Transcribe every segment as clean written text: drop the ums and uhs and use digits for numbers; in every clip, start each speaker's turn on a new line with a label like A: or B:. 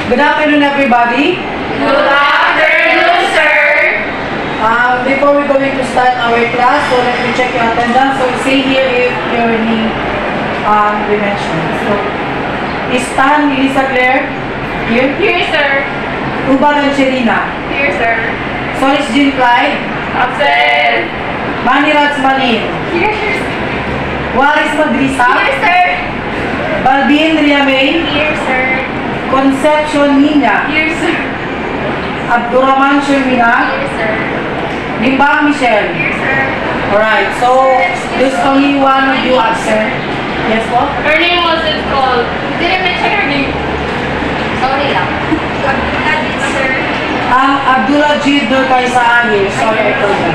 A: Good afternoon, everybody.
B: Good afternoon, sir.
A: Before we're going to start our class, so let me check your attendance. So say here if your name we mentioned. So, Stan Elisa Claire, here.
B: Here, sir.
A: Ubag Angelina.
B: Here, sir.
A: Solis Jean Clyde.
B: Absent.
A: Maniraj Malin.
B: Here, sir.
A: Waris Madrisa.
B: Here, sir.
A: Balbin Riamay.
B: Here, sir.
A: Concepcion Nina.
B: Here, sir.
A: Abdurrahman Shermina.
B: Here, sir.
A: Limbang Michelle.
B: Here, sir.
A: Alright, so there's only one of you absent. Yes po?
B: Her name wasn't called. Didn't mention her name. Sorry lang. Sir.
A: Abdullah Jid Nur Kaisaan here. Sorry, I told you.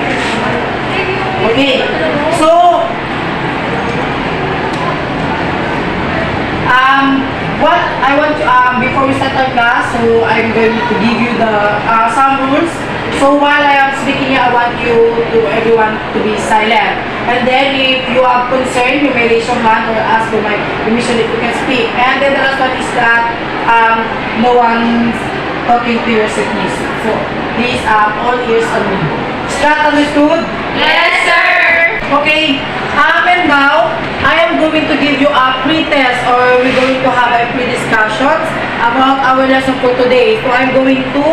A: Okay, so what I want to before we start our class, so I'm going to give you the some rules. So while I am speaking, I want you to everyone to be silent. And then if you have concern, you may raise your hand or ask for my permission if you can speak. And then the last one is that no one talking to your sickness. So please all ears on me. Is that understood?
B: Yes, sir.
A: Okay, and now, I am going to give you a pre-test or we're going to have a pre-discussion about our lesson for today. So I'm going to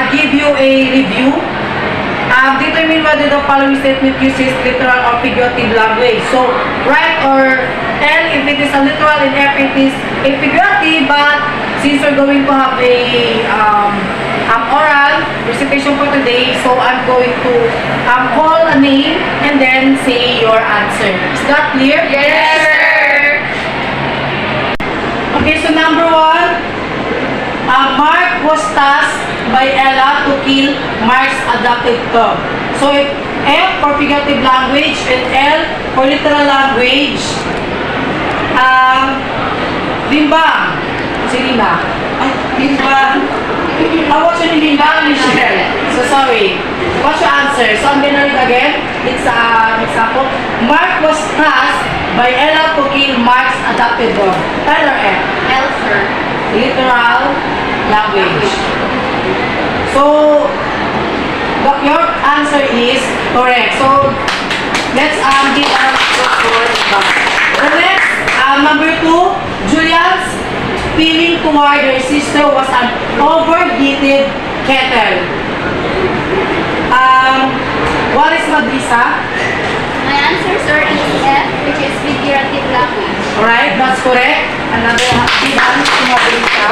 A: give you a review. Determine whether the following statement uses literal or figurative language. So, right or L if it is a literal and F it is a figurative, but since we're going to have a oral recitation for today, so I'm going to call a name and then say your answer. Is that clear?
B: Yes, sir.
A: Okay, so number one, Mark was tasked by Ella to kill Mark's adopted dog. So if F for figurative language and L for literal language, Limbang, Selena. Ay, Limbang. What's your name? Limbang, Michelle. So sorry. What's your answer? So I'm gonna read again. It's an example. Mark was tasked by Ella to kill Mark's adopted dog. L or F?
B: L, sir.
A: Literal language. So, your answer is correct. So, let's give our score. The next, number two, Julian's feeling toward her sister was an overheated kettle. What is Madrisa?
B: My answer, sir, is F, which is figurative language.
A: Alright, that's correct. Another give answer to Madrisa.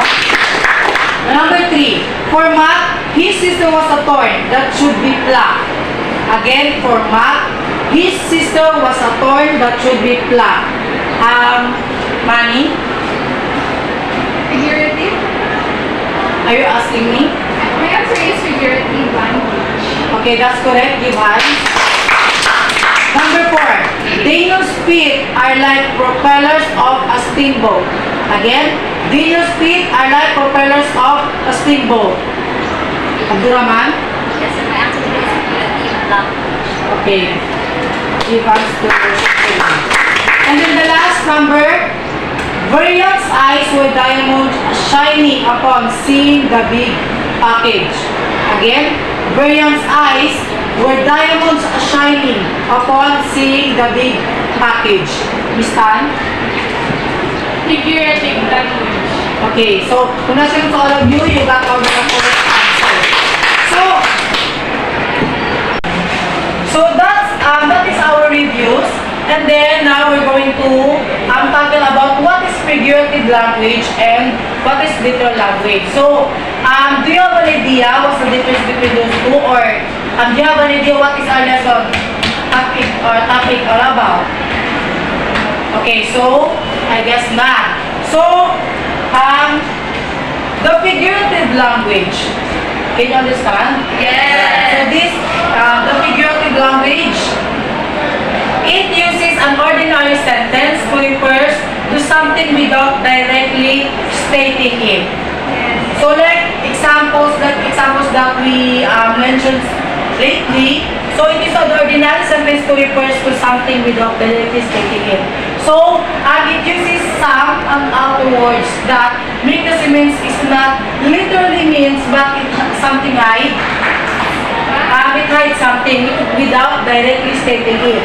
A: Number three, for Matt, his sister was a thorn that should be plucked. Again, for Matt, his sister was a thorn that should be plucked. Manny,
B: Figurative?
A: are you asking me?
B: My answer is figurative language.
A: Okay, that's correct. Give hands. Number four, Daniel's feet are like propellers of a steamboat. Again, Daniel's feet are like propellers of a steamboat. Abdurrahman?
B: Yes, sir. My answer is figurative language.
A: Okay. Give hands to and then the last number, Varian's eyes were diamonds shining upon seeing the big package. Again, Varian's eyes were diamonds shining upon seeing the big package. Miss Tan?
B: Figurative language.
A: Okay, so congratulations to all of you. You got all the correct answer. So that is our reviews. And then now we're going to tackle about what is figurative language and what is literal language. So, do you have an idea what's the difference between those two? Or do you have an idea what is our lesson topic all about? Okay, so I guess not. So, the figurative language. Can you understand?
B: Yes.
A: So this, the figurative language, it uses an ordinary sentence to refer to something without directly stating it. So like examples that we mentioned lately, so it is an ordinary sentence to refer to something without directly stating it. So, it uses some outer words that make the sequence is not literally means, but it something hide. It hides something without directly stating it.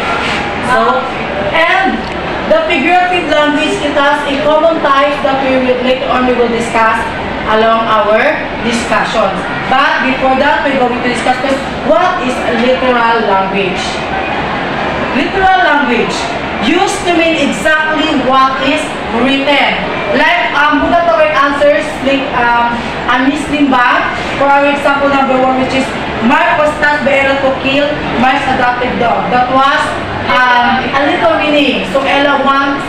A: So, and the figurative language, it has a common type that we will later on we will discuss along our discussions. But before that, we're going to discuss first, what is literal language? Literal language used to mean exactly what is written. Like, Bugatory answers, like, Miss Limbang, for our example number 1, which is, Mark was not be able to kill Mark's adopted dog. That was a little meaning. So Ella wants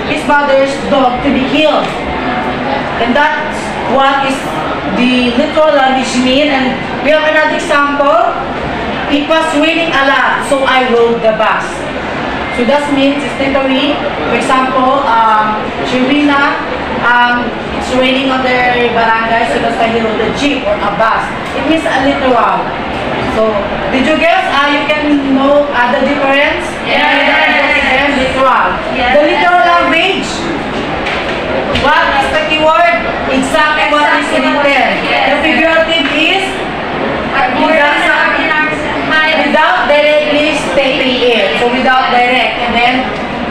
A: his mother's dog to be killed. And that's what is the literal language mean. And we have another example. It was raining a lot, so I rode the bus. So that means it's literally, for example, Shirina, it's raining on their barangay, so that's why he rode a jeep or a bus. It means a literal. So, did you guess? You can know the difference?
B: Yes.
A: Literal.
B: Yes.
A: The literal language. What is the keyword? Exactly what is written. The figurative is without directly stating it. So without direct. And then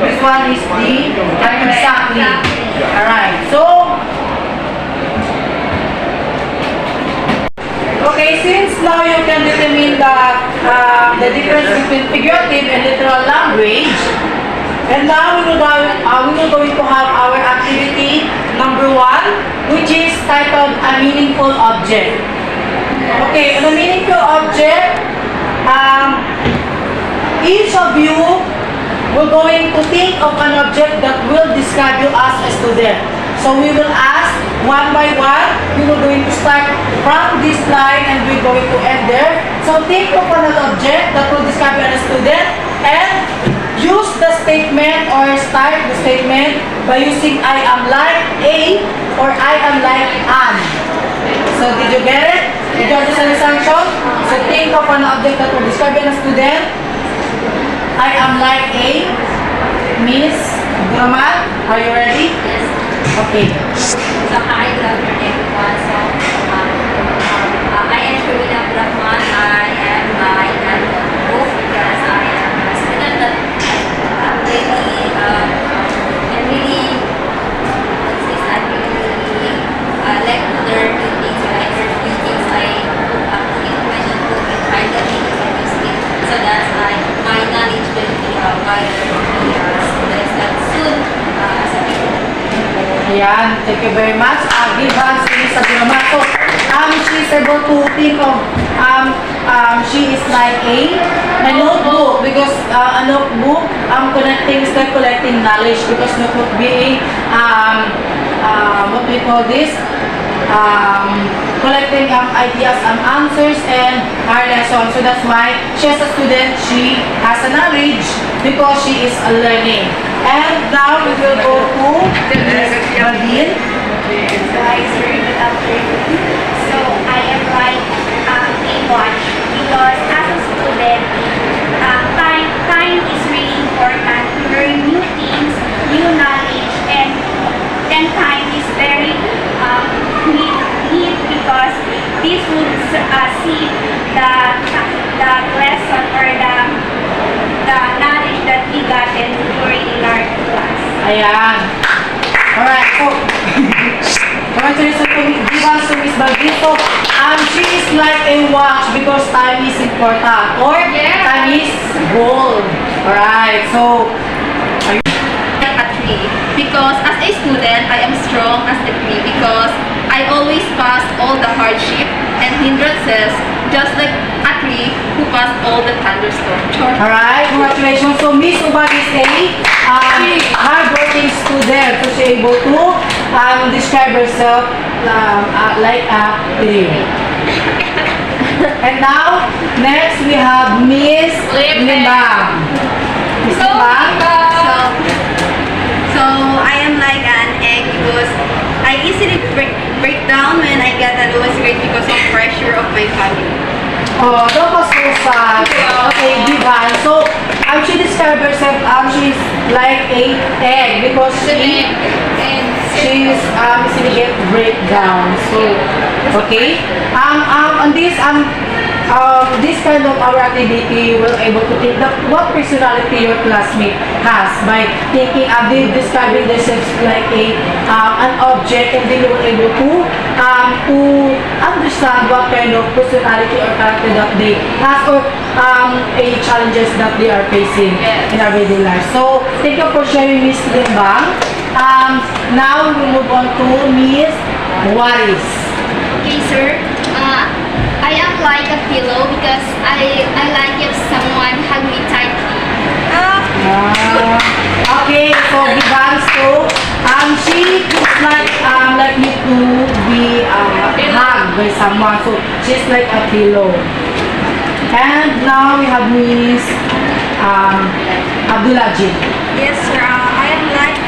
A: this one is the exactly. Alright. So okay, since now you can determine the difference between figurative and literal language, and now we will going to have our activity number 1, which is titled a meaningful object. Okay, the meaningful object, each of you will going to think of an object that will describe you as a student. So we will ask one by one. We will going to start from this line and we're going to end there. So think of an object that will describe you as a student and use the statement or start the statement by using I am like a or I am like an. So did you get it? Did you understand the sanction? So think of an object that will describe you as a student. I am like a Miss Rahman. Are you ready?
B: Yes.
A: Okay.
B: So, hi, good afternoon, everyone. So, I am Sharina Brahman. I am by both because I am a student that I like to learn new things. I like to learn new things. I implement into my private things I use it. So that's my knowledge will be wider for the students that soon sa people.
A: Ayan, thank you very much. Give us Miss Abirama. So, she's able to think of, she is like a notebook because a notebook, connecting, is like collecting knowledge because notebook being, what we call this, collecting ideas and answers and our lesson. So that's why she as a student, she has a knowledge because she is learning. And now we will go to Nadine.
C: Guys, very good afternoon. So I am like a watch because as a student, time is really important to learn new things, new knowledge, and time is very need because this would see the lesson or the knowledge that we gotten during our class.
A: Ayan. Alright, so, congratulations to give us to Miss Balvin. So, she is like a watch because time is important or
B: Yeah.
A: time is gold. Alright, so, are you
D: At tree because as a student I am strong as a tree because I always pass all the hardship and hindrances just like a tree who passed all the thunderstorm.
A: Alright, congratulations. So, Miss Ubag is a hardworking student. So, she's able to describe herself like a tree. And now, next we have Miss Limbang. Miss Limbang?
D: So I am like an egg because I easily break down when I get the lowest grade because of pressure of my family.
A: Oh, that was so sad. Okay, Divan. So, she described herself, she's like a egg because she's easily get breakdown. So, okay. On this kind of our activity, we're able to think what personality your classmate has by thinking, they describing themselves like an object, and they were able to understand what kind of personality or character that they have, or a challenges that they are facing in everyday life. So, thank you for sharing, Miss Limbang. Now we move on to Miss Waris.
C: Okay, sir. I am like a pillow because I like if someone hug me tightly.
A: Okay, so Divan, so she looks like me to be hugged by someone. So she's like a pillow. And now we have Miss Abdulajid.
C: Yes, sir. I am like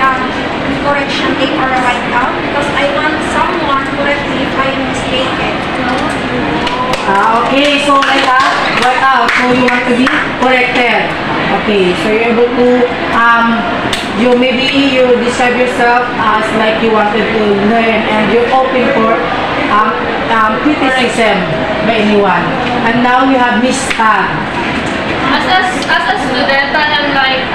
C: correction tape or a whiteout because I want someone to correct me if I am mistaken.
A: Okay, so like that, right out. So you want to be corrected. Okay, so you're able to you describe yourself as like you wanted to learn, and you're open for criticism by anyone. And now we have Miss Tan.
E: As a student, I am like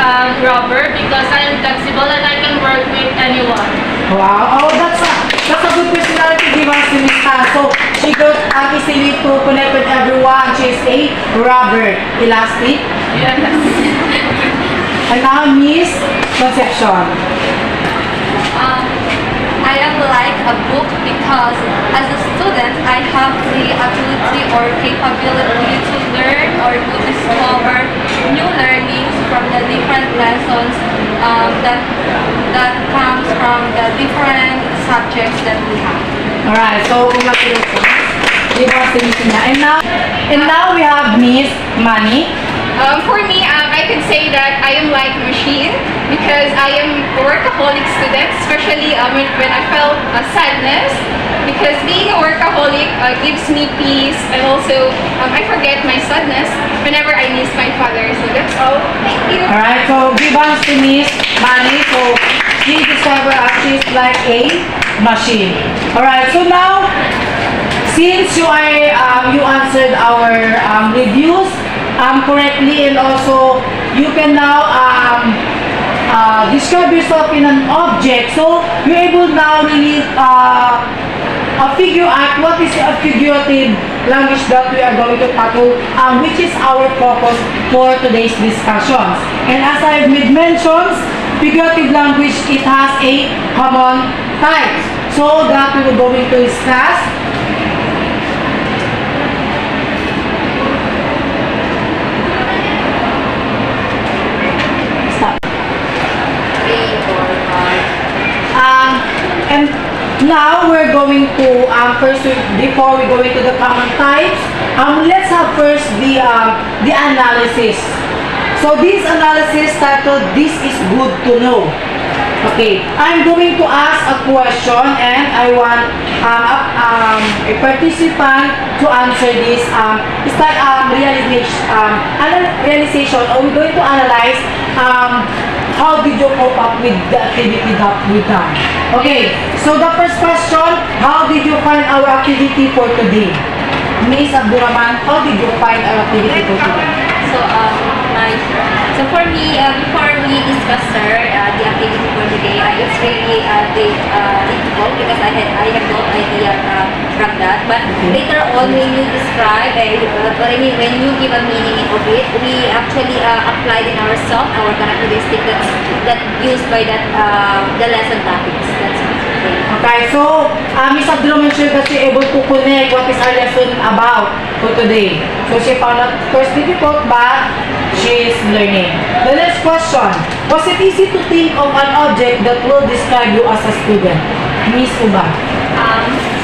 E: rubber because I am flexible and I can work with anyone.
A: Wow, oh that's a good personality given to Miss Tan. So she got easily to connect with everyone. She's a rubber, elastic.
E: Yes.
A: And now Miss Concepcion.
B: I am like a book because as a student, I have the ability or capability to learn or to discover new learnings from the different lessons that comes from the different subjects that we have.
A: Alright, so congratulations. She was the Miss Ina. And now we have Miss Manny.
D: For me, I can say that I am like a machine because I am a workaholic student, especially when I felt sadness, because being a workaholic gives me peace, and also I forget my sadness whenever I miss my father. So that's all. Thank you.
A: Alright, so give us to Miss Manny. So she discovered she's like a machine. Alright, so now since you answered our reviews correctly, and also you can now describe yourself in an object, so you're able now really figure out what is a figurative language that we are going to tackle, which is our focus for today's discussions. And as I've made mentions, figurative language, it has a common type, so that we will going to discuss. And now we're going to first, before we go into the common types, let's have first the analysis. So this analysis titled "This is good to know." Okay, I'm going to ask a question, and I want a participant to answer this. It's like realization, or we're going to analyze how did you cope up with the activity that we done. Okay, so the first question, how did you find our activity for today? Miss Abdurrahman, how did you find our activity for today?
B: So for me, before we discuss, sir, the activity for today, it's really difficult because I have no idea from that. But later on, when you describe, when you give a meaning of it, we actually applied in ourselves our characteristic that used by the lesson topics. That's it.
A: Okay, so Miss Abdul mentioned that she's able to connect what is our lesson about for today. So she found it first difficult, but she is learning. The next question, was it easy to think of an object that will describe you as a student? Miss Uba.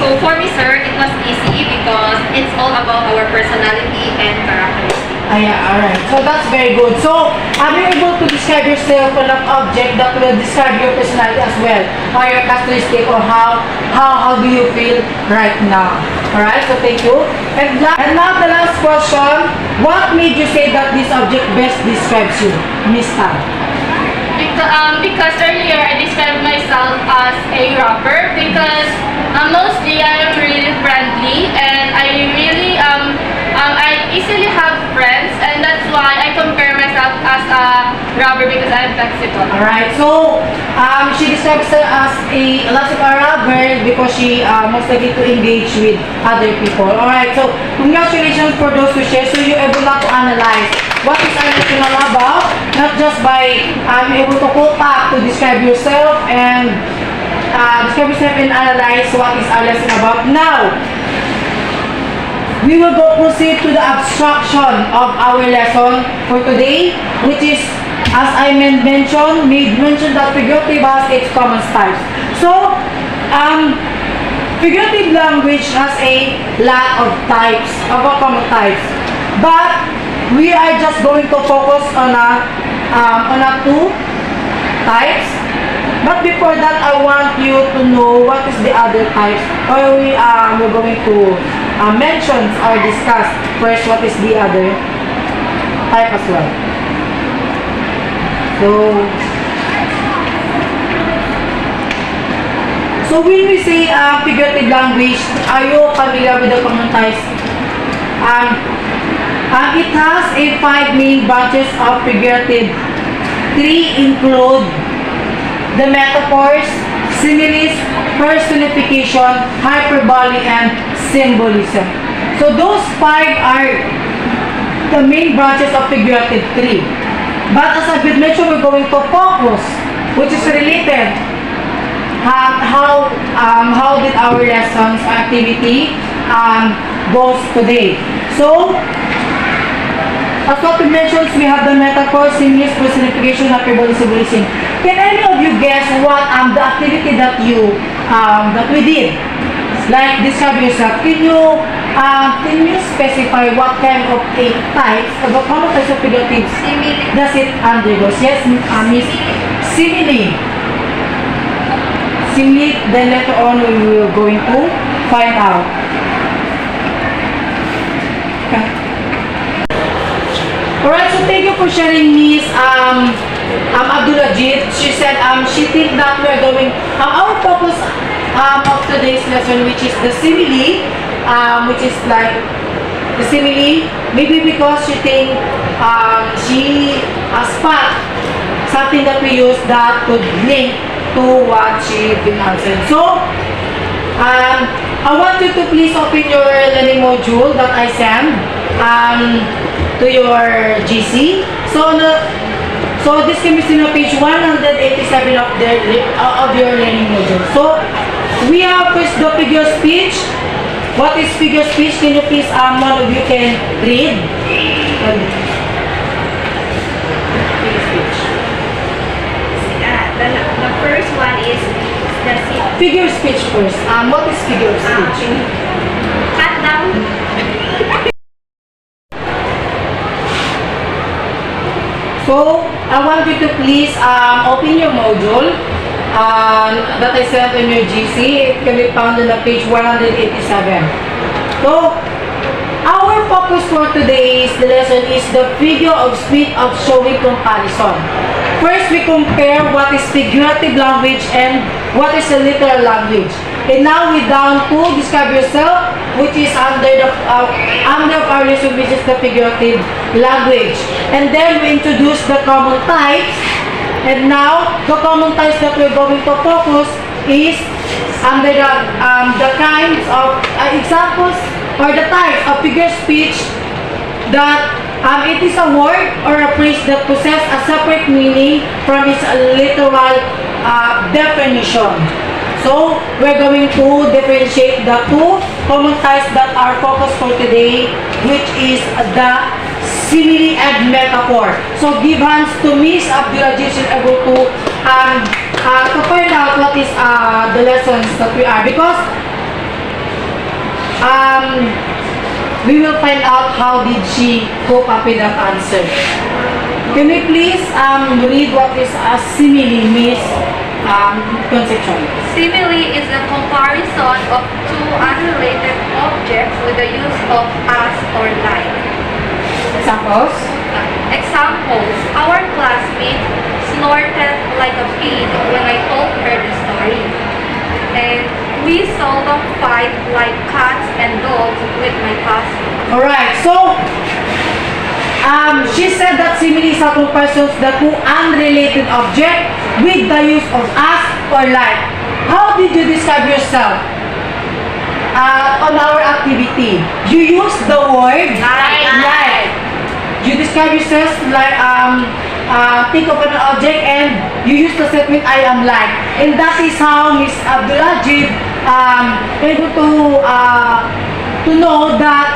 D: So for me, sir, it was easy because it's all about our personality and characteristics.
A: Alright. So that's very good. So, are you able to describe yourself on an object that will describe your personality as well? Or your characteristic, or how do you feel right now? Alright, so thank you. And now the last question. What made you say that this object best describes you, Miss Tan?
E: Because earlier I described myself as a rapper because mostly I am really friendly and I easily have friends, and that's why I compare myself as a rapper because I am flexible.
A: Alright, so she describes her as a lot of rapper because she most likely to engage with other people. Alright, so congratulations for those who share. So you're able to analyze what is our lesson all about, not just by able to quote up to describe yourself and analyze what is our lesson about. Now, we will go proceed to the abstraction of our lesson for today, which is, as I mentioned that figurative has its common types. So, figurative language has a lot of types, common types. But we are just going to focus on a two types. But before that, I want you to know what is the other types, or we're going to mention or discuss first what is the other type as well. So when we say figurative language, are you familiar with the common types? It has a 5 main branches of figurative. 3 include the metaphors, similes, personification, hyperbole, and symbolism. So those 5 are the main branches of figurative 3. But as I did mention, we're going to focus, which is related. How did our lessons activity goes today? So, as what we mentioned, we have the metaphor, similes, personification, hyperbole, symbolism. Can any of you guess what the activity that we did? Like describe yourself. Can you specify what kind of a types of a common types of figuratives does it undergo? Yes, Miss Simile. Simile. Then later on we will going to find out. Alright, so thank you for sharing, Miss Abdulajit. She said she think that we're going our focus of today's lesson, which is the simile, which is like the simile, maybe because she think she spot something that we use that could link to what she been answering. So I want you to please open your learning module that I sent to your GC. So this can be seen on page 187 of your learning module. So we have first the figure speech. What is figure speech? Can you please one of you can read? Figure speech.
C: The first one is the
A: Figure speech first. What is figure speech?
C: cut down.
A: So, I want you to please open your module that I sent in your GC. It can be found on the page 187. So, our focus for today's lesson is the figure of speech of showing comparison. First, we compare what is figurative language and what is a literal language. And now we're down to describe yourself, which is under our lesson, which is the figurative language. And then we introduce the common types. And now the common types that we're going to focus is under the kinds of examples or the types of figure speech that it is a word or a phrase that possesses a separate meaning from its literal definition. So, we're going to differentiate the two common types that are focused for today, which is the simile and metaphor. So, give hands to Miss Abdulajit, she's able to find out what is the lessons that we are. Because we will find out how did she cope up with that answer. Can we please read what is a simile, Miss Concepcion?
D: Simile is a comparison of two unrelated
C: objects with the use of us or like.
A: Examples?
C: Examples, our classmate snorted like a pig when I told her the story. And we seldom fight like cats and dogs with my cousin.
A: Alright, so she said that simile is a comparison of the two unrelated object with the use of us or like. How did you describe yourself on our activity? You use the word like. You describe yourself like think of an object and you use the statement I am like. And that is how Miss Abdulajib able to know that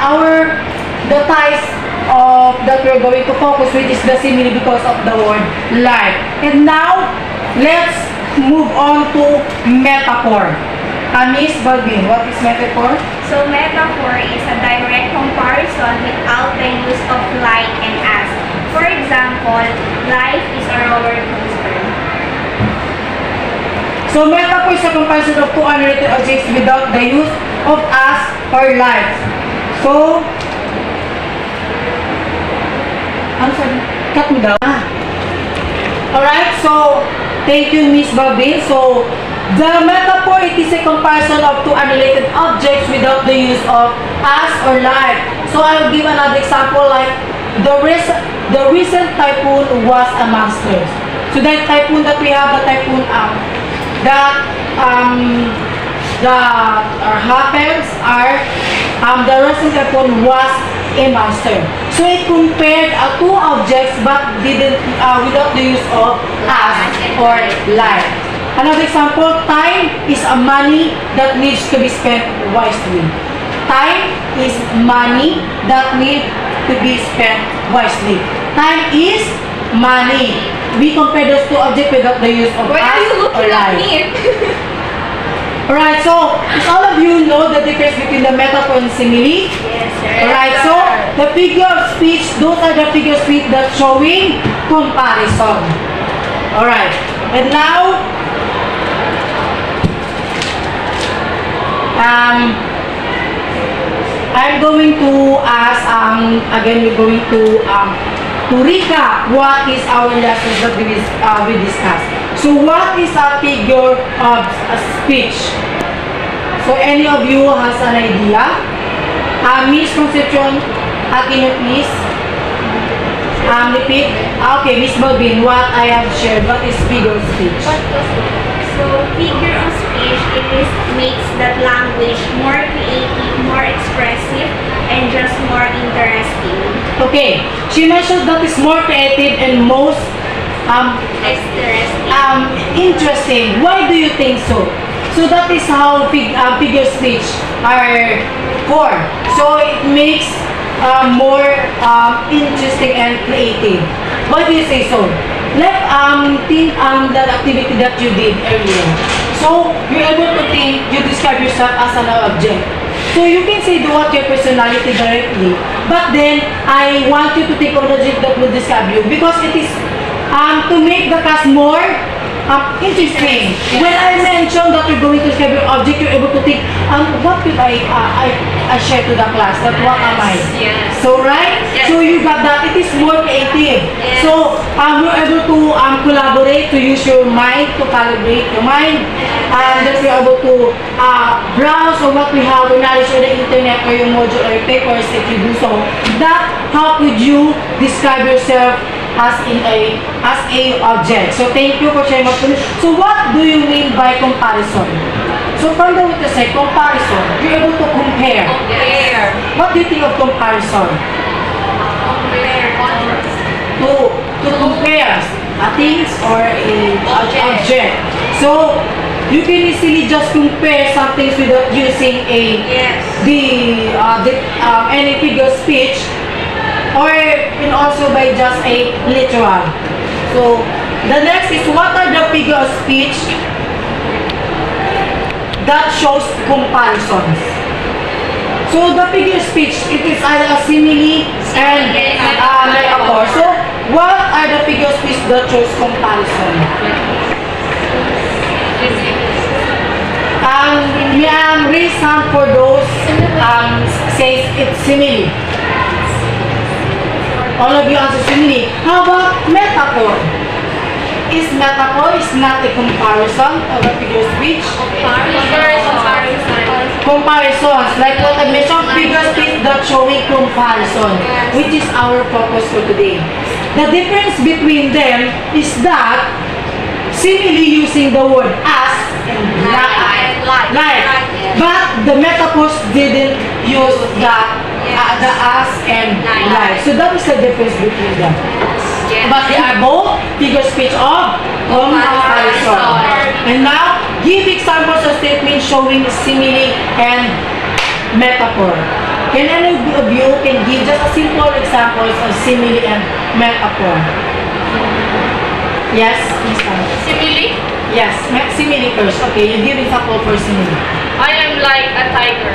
A: the ties of that we're going to focus with is the simile because of the word like. And now let's move on to metaphor. Miss Balvin, what is metaphor?
C: So metaphor is a direct comparison without the use of like and as. For example, life is a roller coaster.
A: So metaphor is a comparison of two unrelated objects without the use of us or like. So, ano sabi? Cut mo daw. Alright, so thank you Miss Balvin. So, the metaphor, it is a comparison of two unrelated objects without the use of us or like. So I'll give another example like the recent typhoon was a monster. So that typhoon that we have, the typhoon that happens are the recent typhoon was a monster. So it compared two objects but didn't without the use of us or like. Another example, time is a money that needs to be spent wisely. Time is money that needs to be spent wisely. Time is money. We compare those two objects without the use of
D: Why
A: us
D: are you
A: or
D: looking at
A: like.
D: me?
A: Alright, so does all of you know the difference between the metaphor and simile?
C: Yes, sir.
A: Alright, so the figure of speech, those are the figure of speech that showing comparison. Alright, and now I'm going to ask, again, we're going to recap what is our lessons that we discussed. So what is a figure of speech? So any of you has an idea? Miss Concepcion, Atino, please. Repeat. Okay, Miss Balvin, what I have shared, what is figure of speech?
C: So figure of speech, makes that language more creative, more expressive, and just more interesting.
A: Okay, she mentioned that is more creative and most interesting. Why do you think so? So that is how figure speech are formed. So it makes more interesting and creative. Why do you say so? Let's think that activity that you did earlier. So you're able to think, you describe yourself as an object. So you can say do what your personality directly, but then I want you to take on the object that will describe you because it is to make the class more interesting. When I mentioned that you're going to describe your object, you're able to think, what could I share to the class? That what am I?
D: Yes.
A: So right?
D: Yes.
A: So you got that. It is more creative.
D: Yes.
A: So you're able to collaborate, to use your mind, to calibrate your mind, and that you're able to browse on what we have, your knowledge on the internet or your module or your papers if you do so. That how could you describe yourself as a object. So thank you for sharing what you. So what do you mean by comparison? So from the way to say comparison, you're able to compare.
D: Compare.
A: What do you think of comparison?
D: Compare.
A: To compare things or a object. So you can easily just compare some things without using any figure of speech, or can also by just a literal. So the next is what are the figure of speech that shows comparisons. So the figure of speech, it is either a simile and metaphor. So what are the figure of speech that shows comparison? Raise hand for those says it's simile. All of you answer simile. How about metaphor? Metaphor is not a comparison of a figure of speech. Comparisons, like what I mentioned, figure of speech that showing comparison, which is our focus for today. The difference between them is that simile using the word as and like. But the metaphors didn't use the as and like. So that is the difference between them. But they are both figure speech of comparison. And now, give examples of statements showing simile and metaphor. Can any of you can give just a simple examples of simile and metaphor? Yes, Miss Tan.
E: Simile,
A: Yes, simile first. Okay, you give example for simile.
E: I am like a tiger.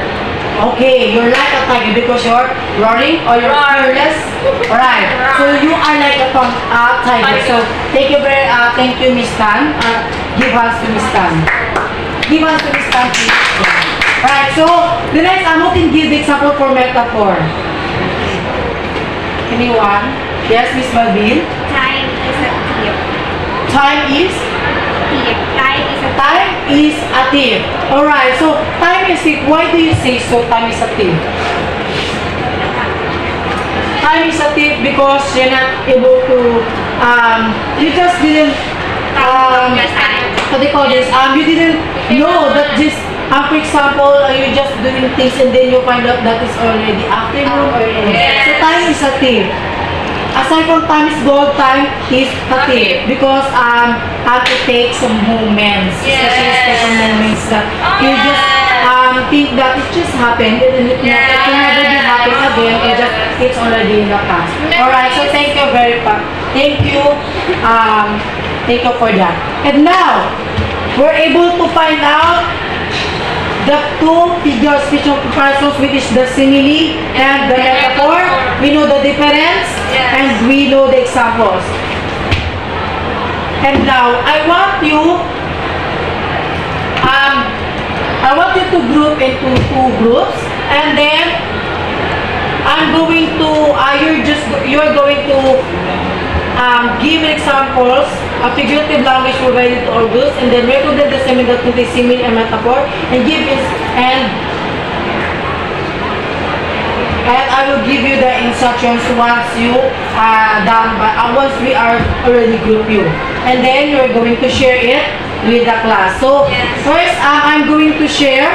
A: Okay, you're like a tiger because you're roaring or you're
E: Roar.
A: fearless. Alright, so you are like a tiger. So thank you, Miss Tan. Give us to Miss Tan. Give us to Miss Tan, please. Alright, so the next who can give example for metaphor? Anyone? Yes, Miss Malvin.
C: Time is a thief.
A: Time is
C: Thief. Time is a
A: Time is a thief. Alright, so time is thief. Why do you say so? Time is a thief. Time is a thief because you're not able to, you just didn't, what do you call this? You didn't know that this, for example, you're just doing things and then you find out that it's already afternoon or noon. So time is a thief. Aside from time is gold, time is a thief because it takes some moments, especially special moments that you just think that it just happened and it can never be happening again. It's already in the past. Alright, so thank you very much. Thank you for that. And now we're able to find out the two figure speech of comparisons, which is the simile and the metaphor. We know the difference and we know the examples. And now I want you to group into two groups, and then I'm going to you're going to give examples of figurative language provided to all groups, and then we're going to disseminate that to the simile and metaphor, and I will give you the instructions once you are done, once we are already group you, and then you're going to share it with the class. So first, I'm going to share.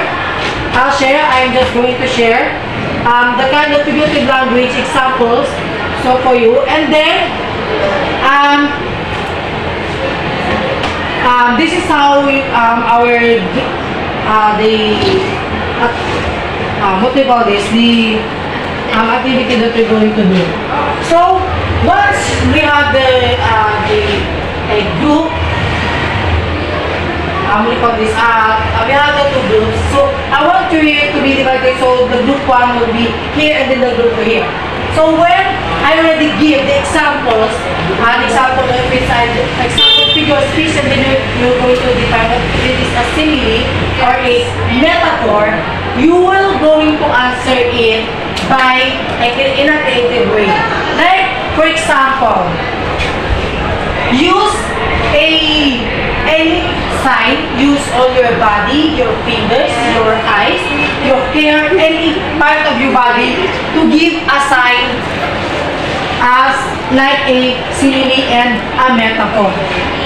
A: I'm just going to share the kind of figurative language examples. So for you, and then this is how we, what do you call this? The activity that we're going to do. So once we have a group, what do you call this? We have the two groups. So I want you to be divided. So the group one will be here and then the group here. So when I already give the examples, an example of example figure of speech, and then you're going to define what it is a simile or a metaphor, you will going to answer it by in a creative way. Like for example, use any sign, use all your body, your fingers, your eyes, your hair, any part of your body to give a sign as like a simile and a metaphor.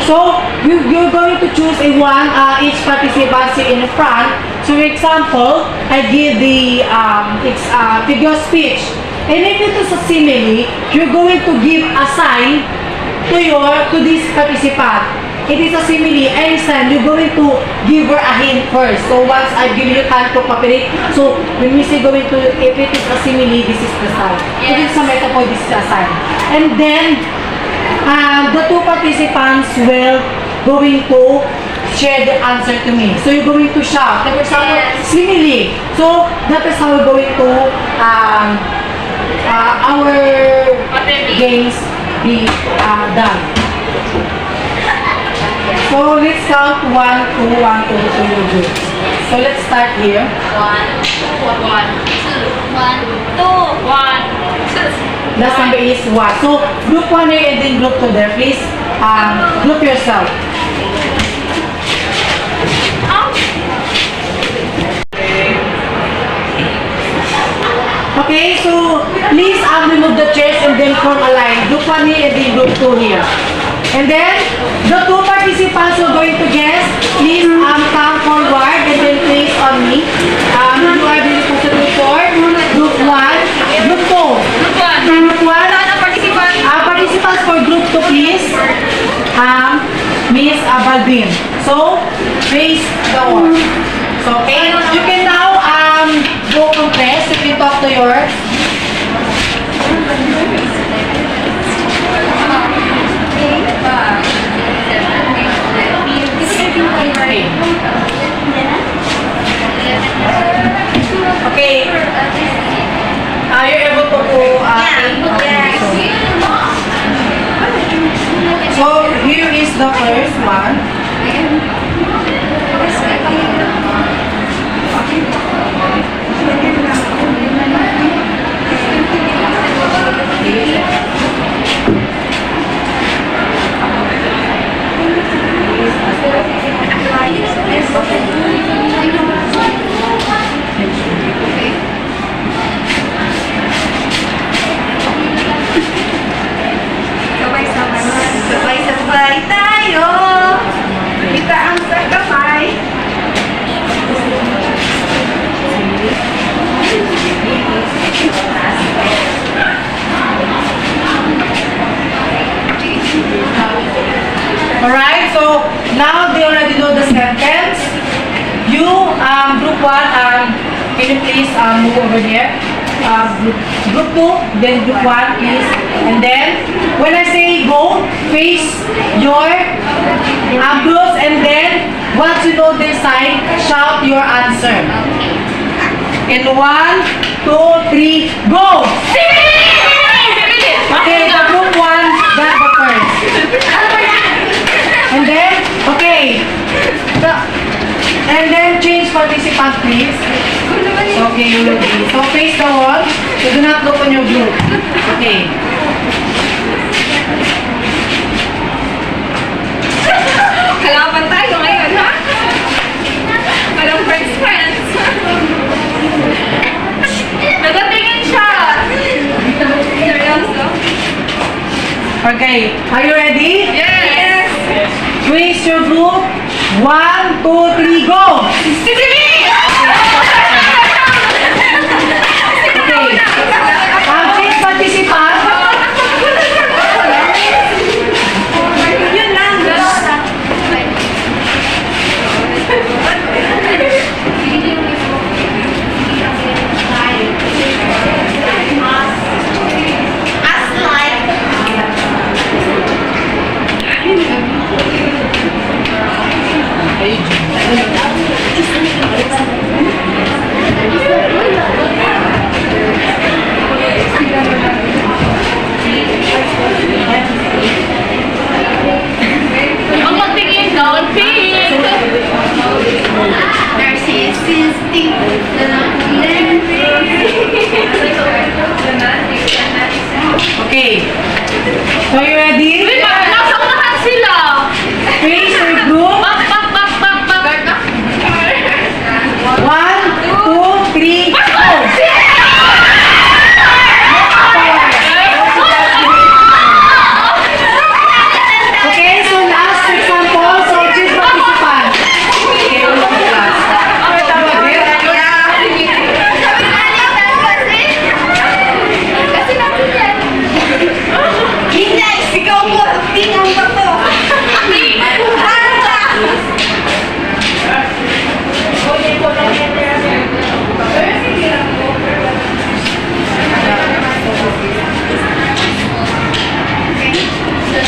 A: So you're going to choose each participant in front. So for example, I give the figure of speech. And if it is a simile, you're going to give a sign to this participant. It is a simile. Anytime you're going to give her a hint first. So once I give you time to cooperate, so when we say going to, if it is a simile, this is the sign. If it is a metaphor, this is a sign. And then the two participants will going to share the answer to me. So you're going to shout. For example, simile. So that is how we're going to our games be done. So let's count 1, 2, 1, 2 to your group. So let's start here.
B: 1, 2, 1, 2, 1, 2.
A: Last number is 1. So group 1 here and then group 2 there. Please group yourself. Okay, so please remove the chairs and then form a line. Group 1 here and then group 2 here. And then the 2 participants who are going to guess, please come forward and then place on me. You are being put for group 1, group 2. Group 1. Participants for group 2 please. Miss Balbin. So face the wall. So okay, you can now go compress. You can talk to your okay. Are you able to go? So here is the first one.
C: Sabay-sabay tayo. Kita ang sakamay.
A: Alright, so now they already know the sentence. You, group 1, can you please move over there? Group 2, then group 1, please. And then, when I say go, face your groups, and then, once you know their side, shout your answer. In 1, 2, 3, go! Okay, the group 1 got the first. And then, okay. And then change participant, please. Okay, you will be. So face the wall. So do not look on your group. Okay.
D: Kalaban tayo ngayon, ha? Walang friends. Nagatingin siya. Seryoso?
A: Okay. Are you ready?
D: Yes!
A: Face your group. 1, 2, 3, go!
D: Sisimi!
A: Okay. Change participant.
C: Yun lang. As like
E: Ang magtingin down, pink.
C: narcissistic.
A: Okay. So you ready?
E: Uy, nasa unahan sila.
A: Face your group.
E: Back.
A: 1, 2, 3, go! Okay, so last example, so choose participant. Okay, we'll do last.
C: Hindi, sigaw mo. Tingnan mo to. Ano ka?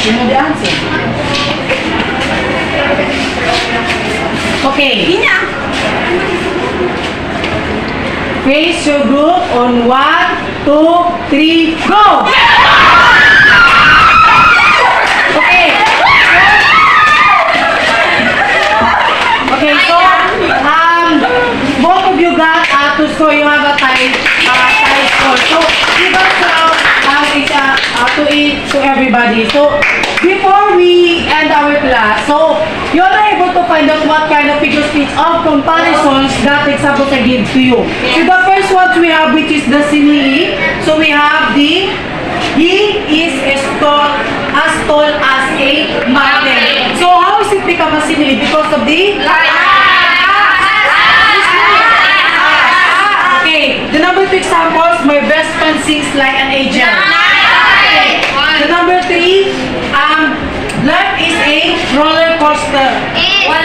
A: You know the answer. Okay.
C: Ina.
A: Face your group on 1, 2, 3, go! Okay. Okay, so both of you got to score. You have a tie score. So give us to everybody. So before we end our class, so you're able to find out what kind of figure speech of comparisons that examples I give to you. So the first one we have, which is the simile. So we have the he is as tall as a mountain. So how is it become a simile? Because of the okay, the number 2 examples, my best friend sings like an angel. The number 3, life is a roller coaster. What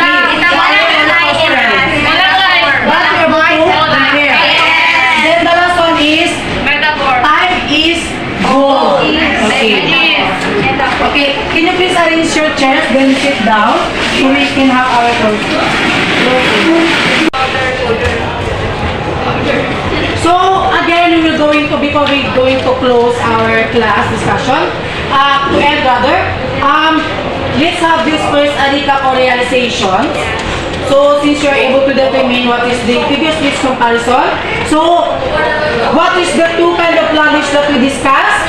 A: then the last one is time is gold. Okay, can you please arrange your chairs, then sit down so we can have our talk. So again, we will going to before we going to close our class discussion. To end rather, let's have this first a recap or realization. So since you're able to determine what is the figure speech comparison, so what is the two kind of language that we discussed?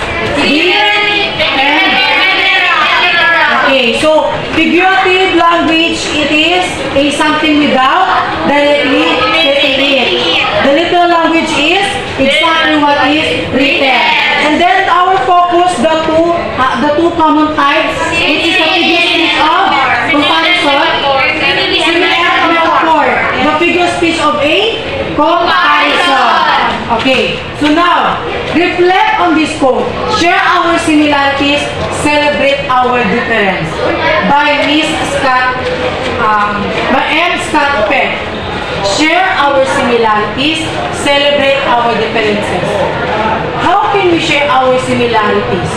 A: Okay, so figurative language, it is a something without directly stating it. The literal language is exactly what is written. And then our focus, the two common types, it is the figure speech of comparison. The figure speech of a comparison. Okay, so now, reflect on this quote. Share our similarities, celebrate our difference. By M. Scott Peck. Share our similarities, celebrate our differences. How can we share our similarities?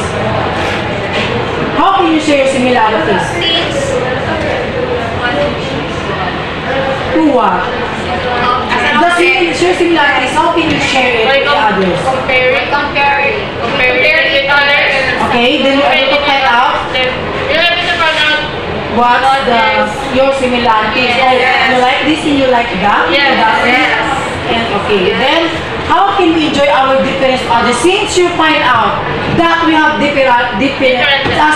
A: How can you share your similarities? To what? Share similarities, how can you share it with others?
E: Compare it with others.
A: Okay, then you able to find out what's your similarities. Oh, you like this and you like that?
E: Yes.
A: And okay, then how can we enjoy our difference to others? Since you find out that we have different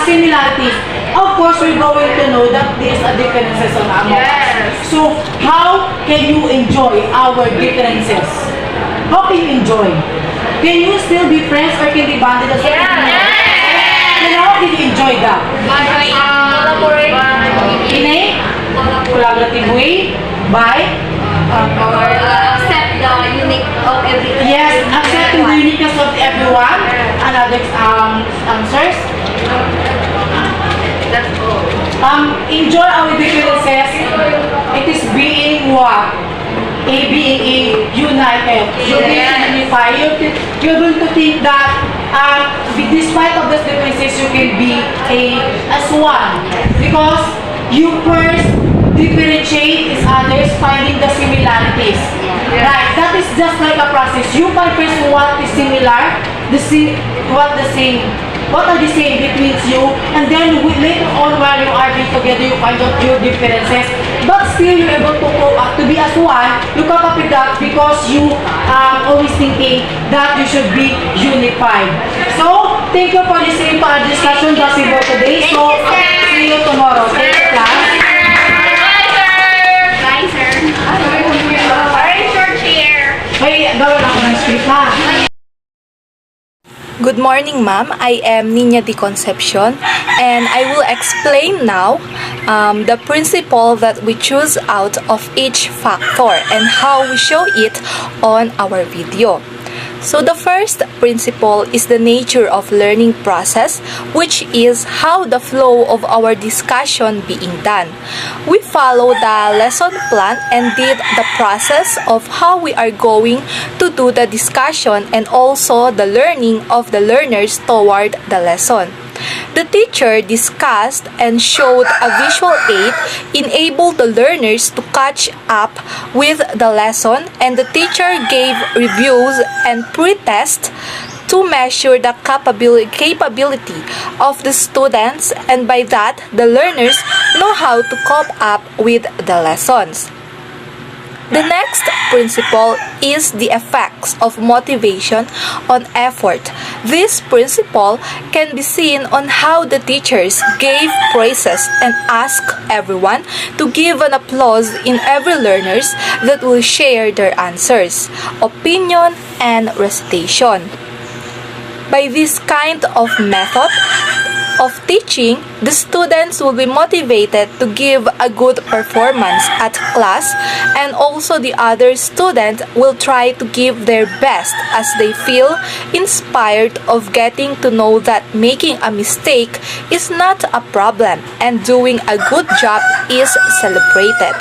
A: similarities, of course we're going to know that there's a differences on among us. So how can you enjoy our differences? How can you enjoy? Can you still be friends or can they bonded as well? And how can you enjoy that? In a collaborative way by
B: accept the unique of everything.
A: yes, accepting the uniqueness of everyone. Another answers.
B: That's all.
A: Enjoy our differences. It is being what? Being united. You're being unified. You're going to think that despite of these differences, you can be as one. Because you first differentiate is others, finding the similarities. Right? That is just like a process. You find first what is similar, what are the same between you, and then later on while you are being together, you find out your differences. But still, you're able to be as one. You come up with that because you are always thinking that you should be unified. So, thank you for listening to our discussion that we got today. So, see you tomorrow. Thank you, class. Hey, gawin ako ng script ha.
F: Good morning, ma'am. I am Nina Di Concepcion, and I will explain now the principle that we choose out of each factor and how we show it on our video. So the first principle is the nature of learning process, which is how the flow of our discussion being done. We follow the lesson plan and did the process of how we are going to do the discussion and also the learning of the learners toward the lesson. The teacher discussed and showed a visual aid enabled the learners to catch up with the lesson, and the teacher gave reviews and pre-test to measure the capability of the students, and by that, the learners know how to cope up with the lessons. The next principle is the effects of motivation on effort. This principle can be seen on how the teachers gave praises and asked everyone to give an applause in every learners that will share their answers, opinion, and recitation. By this kind of method of teaching, the students will be motivated to give a good performance at class, and also the other students will try to give their best as they feel inspired of getting to know that making a mistake is not a problem and doing a good job is celebrated.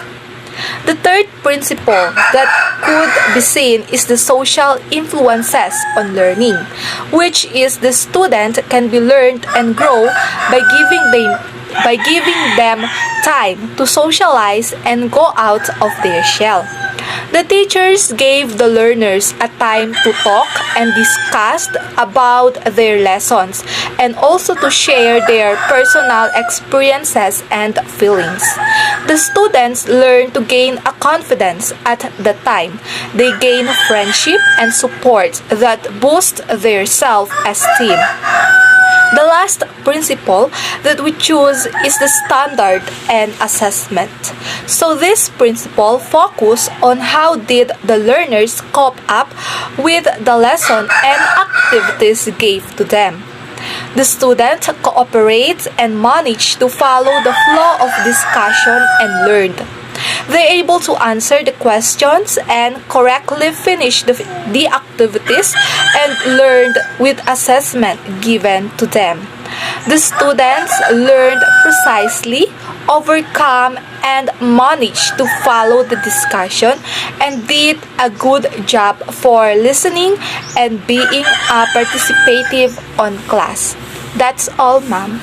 F: The third principle that could be seen is the social influences on learning, which is the student can be learned and grow by giving them time to socialize and go out of their shell. The teachers gave the learners a time to talk and discuss about their lessons and also to share their personal experiences and feelings. The students learn to gain a confidence at the time. They gain friendship and support that boost their self-esteem. The last principle that we choose is the standard and assessment. So this principle focus on how did the learners cope up with the lesson and activities gave to them. The student cooperates and manage to follow the flow of discussion and learned. They're able to answer the questions and correctly finish the activities and learned with assessment given to them. The students learned precisely, overcome, and managed to follow the discussion and did a good job for listening and being participative on class. That's all, ma'am.